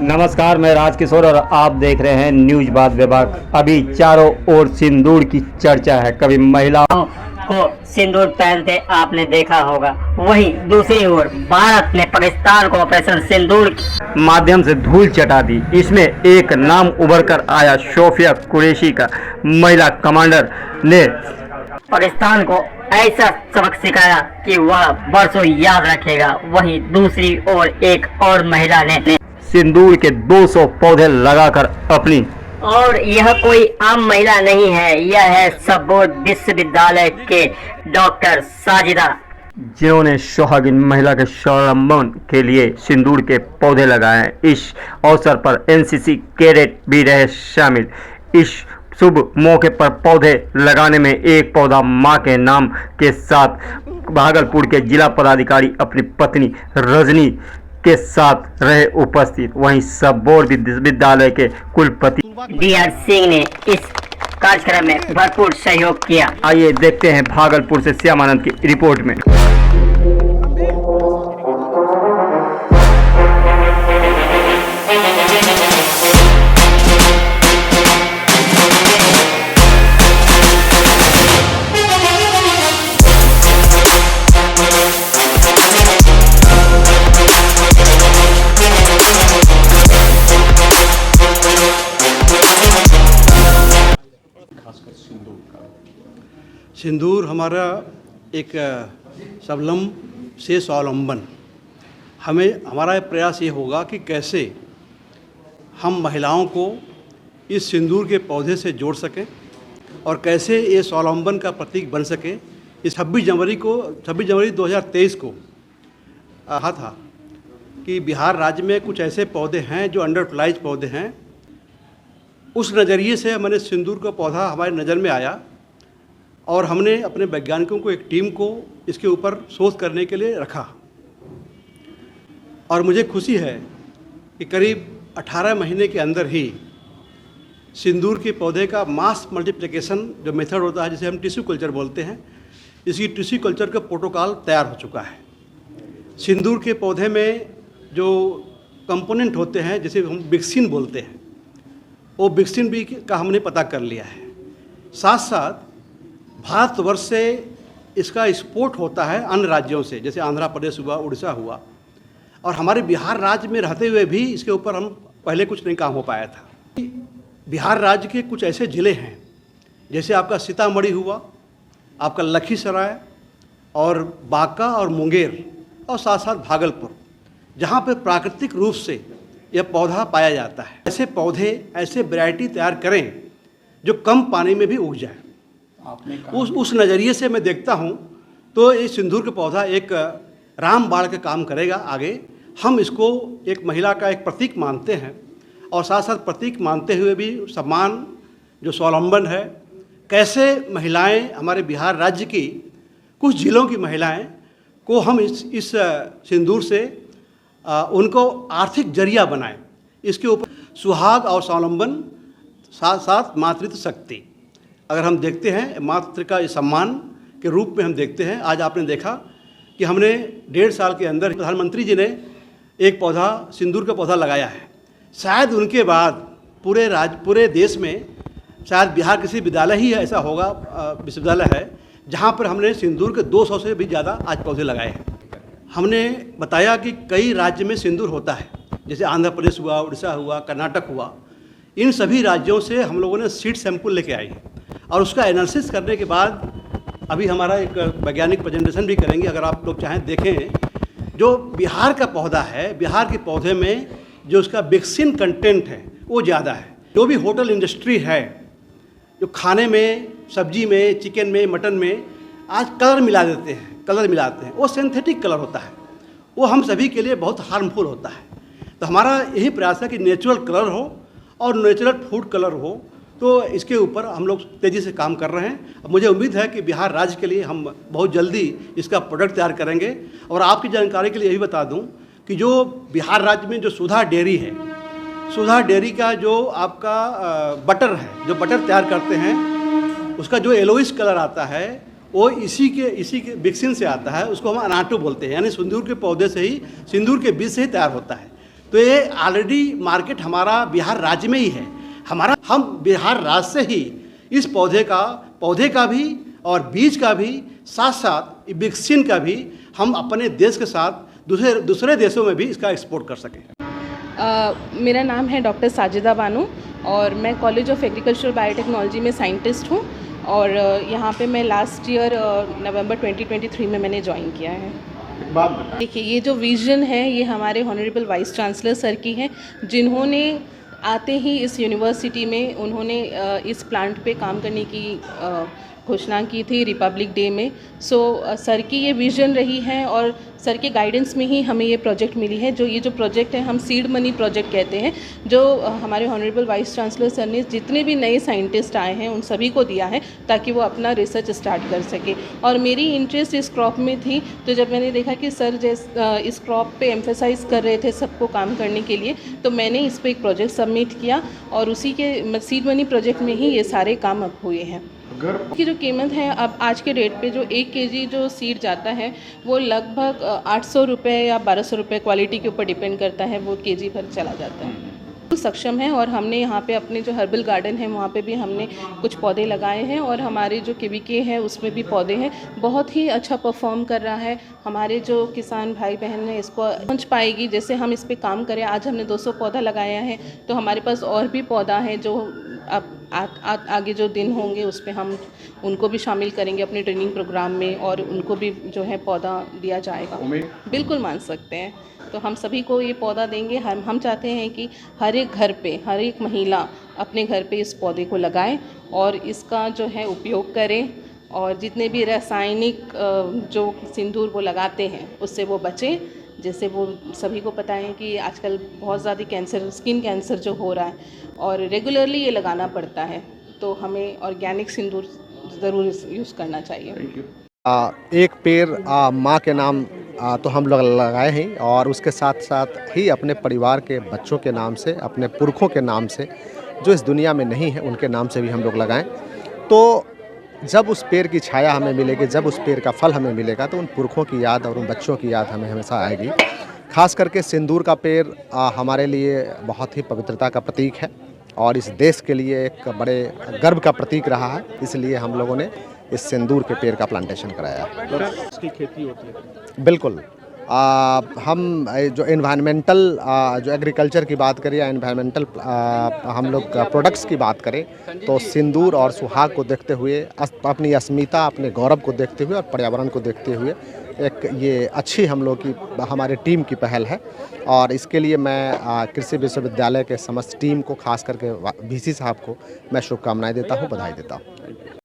नमस्कार, मैं राजकिशोर और आप देख रहे हैं न्यूज बात विभाग। अभी चारों ओर सिंदूर की चर्चा है। कभी महिलाओं को सिंदूर पहनते आपने देखा होगा, वहीं दूसरी ओर भारत ने पाकिस्तान को ऑपरेशन सिंदूर के माध्यम से धूल चटा दी। इसमें एक नाम उभर कर आया, सोफिया कुरैशी का। महिला कमांडर ने पाकिस्तान को ऐसा सबक सिखाया कि वह बरसों याद रखेगा। वहीं दूसरी ओर एक और महिला ने सिंदूर के 200 पौधे लगाकर अपनी, और यह कोई आम महिला नहीं है, यह है सबोर विश्वविद्यालय के डॉक्टर साजिदा, जिन्होंने सुहागिन महिला के स्वावलंबन के लिए सिंदूर के पौधे लगाए हैं। इस अवसर पर एनसीसी कैडेट भी रहे शामिल। इस शुभ मौके पर पौधे लगाने में एक पौधा मां के नाम के साथ भागलपुर के जिला पदाधिकारी अपनी पत्नी रजनी के साथ रहे उपस्थित। वहीं सबौर विश्वविद्यालय के कुलपति डीआर सिंह ने इस कार्यक्रम में भरपूर सहयोग किया। आइए देखते हैं भागलपुर से श्यामानंद की रिपोर्ट में। सिंदूर हमारा एक स्वावलंबन से स्वावलंबन, हमारा प्रयास ये होगा कि कैसे हम महिलाओं को इस सिंदूर के पौधे से जोड़ सकें और कैसे ये स्वावलंबन का प्रतीक बन सके। इस 26 जनवरी 2023 को कहा था कि बिहार राज्य में कुछ ऐसे पौधे हैं जो अंडर यूटिलाइज्ड पौधे हैं। उस नज़रिए से मैंने सिंदूर का पौधा हमारे नज़र में आया और हमने अपने वैज्ञानिकों को, एक टीम को इसके ऊपर शोध करने के लिए रखा। और मुझे खुशी है कि करीब 18 महीने के अंदर ही सिंदूर के पौधे का मास मल्टीप्लिकेशन जो मेथड होता है, जिसे हम टिश्यू कल्चर बोलते हैं, इसकी टिश्यू कल्चर का प्रोटोकॉल तैयार हो चुका है। सिंदूर के पौधे में जो कंपोनेंट होते हैं, जिसे हम विक्सिन बोलते हैं, वो विक्सिन भी का हमने पता कर लिया है। साथ साथ भारतवर्ष से इसका एक्सपोर्ट होता है अन्य राज्यों से, जैसे आंध्र प्रदेश हुआ, उड़ीसा हुआ, और हमारे बिहार राज्य में रहते हुए भी इसके ऊपर हम पहले कुछ नहीं काम हो पाया था। बिहार राज्य के कुछ ऐसे ज़िले हैं, जैसे आपका सीतामढ़ी हुआ, आपका लखीसराय और बांका और मुंगेर, और साथ साथ भागलपुर, जहाँ पे प्राकृतिक रूप से यह पौधा पाया जाता है। ऐसे पौधे, ऐसे वैरायटी तैयार करें जो कम पानी में भी उग जाए। उस नज़रिए से मैं देखता हूँ तो ये सिंदूर का पौधा एक रामबाण का काम करेगा आगे। हम इसको एक महिला का एक प्रतीक मानते हैं, और साथ साथ प्रतीक मानते हुए भी सम्मान, जो स्वावलंबन है, कैसे महिलाएं, हमारे बिहार राज्य की कुछ ज़िलों की महिलाएं को हम इस सिंदूर से उनको आर्थिक जरिया बनाएं। इसके ऊपर सुहाग और स्वावलंबन, साथ साथ मातृत्व शक्ति, अगर हम देखते हैं मातृ का सम्मान के रूप में हम देखते हैं। आज आपने देखा कि हमने 1.5 साल के अंदर प्रधानमंत्री जी ने एक पौधा, सिंदूर का पौधा लगाया है। शायद उनके बाद पूरे देश में शायद बिहार किसी विद्यालय ही ऐसा होगा, विश्वविद्यालय है, जहाँ पर हमने सिंदूर के 200 से भी ज़्यादा आज पौधे लगाए हैं। हमने बताया कि कई राज्य में सिंदूर होता है, जैसे आंध्र प्रदेश हुआ, उड़ीसा हुआ, कर्नाटक हुआ। इन सभी राज्यों से हम लोगों ने सीड सैंपल लेके आई और उसका एनालिसिस करने के बाद अभी हमारा एक वैज्ञानिक प्रेजेंटेशन भी करेंगे। अगर आप लोग चाहें देखें, जो बिहार का पौधा है, बिहार के पौधे में जो उसका विक्सिन कंटेंट है वो ज़्यादा है। जो भी होटल इंडस्ट्री है, जो खाने में, सब्जी में, चिकन में, मटन में आज कलर मिलाते हैं, वो सिंथेटिक कलर होता है, वो हम सभी के लिए बहुत हार्मफुल होता है। तो हमारा यही प्रयास है कि नेचुरल कलर हो और नेचुरल फूड कलर हो। तो इसके ऊपर हम लोग तेज़ी से काम कर रहे हैं। अब मुझे उम्मीद है कि बिहार राज्य के लिए हम बहुत जल्दी इसका प्रोडक्ट तैयार करेंगे। और आपकी जानकारी के लिए यही बता दूं कि जो बिहार राज्य में जो सुधा डेयरी है, सुधा डेयरी का जो आपका बटर है, जो बटर तैयार करते हैं, उसका जो येलोइश कलर आता है वो इसी के विक्सिन से आता है। उसको हम अनाटो बोलते हैं, यानी सिंदूर के पौधे से ही, सिंदूर के बीज से ही तैयार होता है। तो तो ये ऑलरेडी मार्केट हमारा बिहार राज्य में ही है। हम बिहार राज्य से ही इस पौधे का भी और बीज का भी, साथ साथ वैक्सीन का भी हम अपने देश के साथ दूसरे देशों में भी इसका एक्सपोर्ट कर सकें। मेरा नाम है डॉक्टर साजिदा बानो और मैं कॉलेज ऑफ एग्रीकल्चरल बायोटेक्नोलॉजी में साइंटिस्ट हूँ और यहाँ पे मैं लास्ट ईयर नवंबर 2023 में मैंने ज्वाइन किया है। देखिए, ये जो विज़न है ये हमारे ऑनरेबल वाइस चांसलर सर की है, जिन्होंने आते ही इस यूनिवर्सिटी में उन्होंने इस प्लांट पे काम करने की घोषणा की थी रिपब्लिक डे में। सर की ये विज़न रही है और सर के गाइडेंस में ही हमें ये प्रोजेक्ट मिली है। ये जो प्रोजेक्ट है हम सीड मनी प्रोजेक्ट कहते हैं, जो हमारे ऑनरेबल वाइस चांसलर सर ने जितने भी नए साइंटिस्ट आए हैं उन सभी को दिया है ताकि वो अपना रिसर्च स्टार्ट कर सके। और मेरी इंटरेस्ट इस क्रॉप में थी, तो जब मैंने देखा कि सर इस क्रॉप पे एम्फेसाइज कर रहे थे सबको काम करने के लिए, तो मैंने इस पर एक प्रोजेक्ट सबमिट किया और उसी के सीड मनी प्रोजेक्ट में ही ये सारे काम अब हुए हैं। की जो कीमत है अब आज के रेट पे जो 1 केजी जो सीड जाता है वो लगभग 800 रुपये या 1200 रुपये, क्वालिटी के ऊपर डिपेंड करता है, वो केजी पर चला जाता है। सक्षम है और हमने यहाँ पे अपने जो हर्बल गार्डन है वहाँ पे भी हमने कुछ पौधे लगाए हैं और हमारे जो केवीके है उसमें भी पौधे हैं। बहुत ही अच्छा परफॉर्म कर रहा है। हमारे जो किसान भाई बहन हैं इसको पहुँच पाएगी, जैसे हम इस पे काम करें। आज हमने 200 पौधा लगाया है, तो हमारे पास और भी पौधा है जो अब आगे जो दिन होंगे उस पर हम उनको भी शामिल करेंगे अपने ट्रेनिंग प्रोग्राम में और उनको भी जो है पौधा दिया जाएगा। बिल्कुल मान सकते हैं, तो हम सभी को ये पौधा देंगे। हम चाहते हैं कि हर एक घर पे, हर एक महिला अपने घर पे इस पौधे को लगाए और इसका जो है उपयोग करें और जितने भी रासायनिक जो सिंदूर वो लगाते हैं उससे वो बचें। जैसे वो सभी को पता है कि आजकल बहुत ज़्यादा कैंसर, स्किन कैंसर जो हो रहा है और रेगुलरली ये लगाना पड़ता है, तो हमें ऑर्गेनिक सिंदूर ज़रूर यूज़ करना चाहिए। एक पेड़ माँ के नाम तो हम लोग लगाए हैं और उसके साथ साथ ही अपने परिवार के बच्चों के नाम से, अपने पुरखों के नाम से जो इस दुनिया में नहीं है उनके नाम से भी हम लोग लगाएं। तो जब उस पेड़ की छाया हमें मिलेगी, जब उस पेड़ का फल हमें मिलेगा, तो उन पुरखों की याद और उन बच्चों की याद हमें हमेशा आएगी। खास करके सिंदूर का पेड़ हमारे लिए बहुत ही पवित्रता का प्रतीक है और इस देश के लिए एक बड़े गर्व का प्रतीक रहा है। इसलिए हम लोगों ने इस सिंदूर के पेड़ का प्लांटेशन कराया। इसकी खेती होती है? बिल्कुल। हम जो एनवायरमेंटल जो एग्रीकल्चर की बात करें या एनवायरमेंटल हम लोग प्रोडक्ट्स की बात करें, तो सिंदूर और सुहाग को देखते हुए, अपनी अस्मिता, अपने गौरव को देखते हुए और पर्यावरण को देखते हुए एक ये अच्छी हम लोग की, हमारे टीम की पहल है। और इसके लिए मैं कृषि विश्वविद्यालय के समस्त टीम को, खास करके वीसी साहब को मैं शुभकामनाएं देता हूं, बधाई देता हूं।